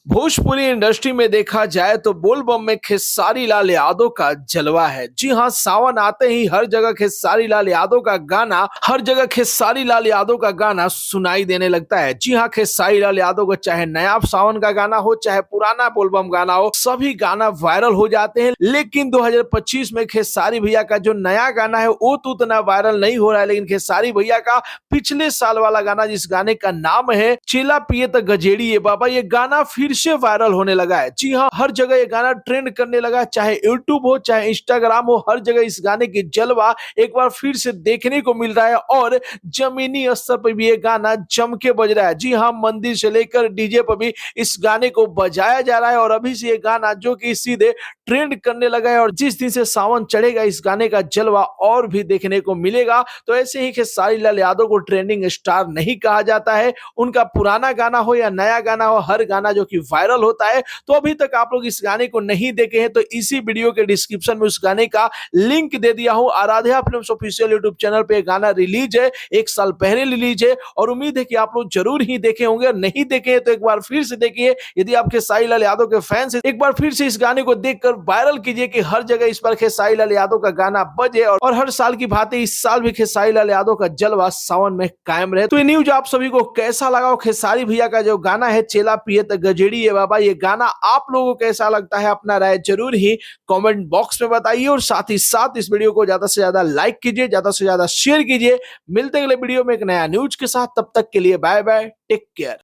Bhojpuri industry में देखा जाए तो बोलबम में खेसारी लाल यादव का जलवा है। जी हाँ, सावन आते ही हर जगह खेसारी लाल यादव का गाना सुनाई देने लगता है। जी हाँ, खेसारी लाल यादव का चाहे नया सावन का गाना हो चाहे पुराना बोलबम गाना हो, सभी गाना वायरल हो जाते हैं। लेकिन 2025 में खेसारी भैया का जो नया गाना है वो तो उतना वायरल नहीं हो रहा है, लेकिन खेसारी भैया का पिछले साल वाला गाना, जिस गाने का नाम है चेला पिए त गजेड़ी ये बाबा, ये गाना फिर से वायरल होने लगा है। जी हाँ, हर जगह ये गाना ट्रेंड करने लगा है, चाहे यूट्यूब हो चाहे इंस्टाग्राम हो, हर जगह इस गाने की जलवा एक बार फिर से देखने को मिल रहा है और जमीनी स्तर पर भी ये गाना जम के बज रहा है। जी हाँ, मंदिर से लेकर डीजे पर भी इस गाने को बजाया जा रहा है और अभी से ये गाना जो कि सीधे ट्रेंड करने लगा है और जिस दिन से सावन चढ़ेगा इस गाने का जलवा और भी देखने को मिलेगा। तो ऐसे ही खेसारी लाल यादव को ट्रेंडिंग स्टार नहीं कहा जाता है, उनका पुराना गाना हो या नया गाना हो, हर गाना जो कि वायरल होता है। तो अभी तक आप लोग इस गाने को नहीं देखे हैं तो इसी वीडियो के डिस्क्रिप्शन में उस गाने का लिंक दे दिया हूं। Aaradhya Films official YouTube channel पे गाना रिलीज है, 1 साल पहले रिलीज है और उम्मीद है कि आप लोग जरूर ही देखे होंगे। और नहीं देखे हैं तो एक बार फिर से देखिए। यदि आप खेसारी लाल यादव के फैंस हैं, एक बार फिर से इस गाने को देखकर वायरल कीजिए कि हर जगह इस पर खेसारी लाल यादव का गाना बजे और हर साल की भांति इस साल भी खेसारी लाल यादव का जलवा सावन में कायम रहे। तो ये न्यूज आप सभी को कैसा लगा? खेसारी भैया का जो गाना है चेला पिए त गजेड़ी है बाबा, ये गाना आप लोगों को कैसा लगता है? अपना राय जरूर ही कमेंट बॉक्स में बताइए और साथ ही साथ इस वीडियो को ज्यादा से ज्यादा लाइक कीजिए, ज्यादा से ज्यादा शेयर कीजिए। मिलते हैं अगले वीडियो में एक नया न्यूज के साथ, तब तक के लिए बाय बाय, टेक केयर।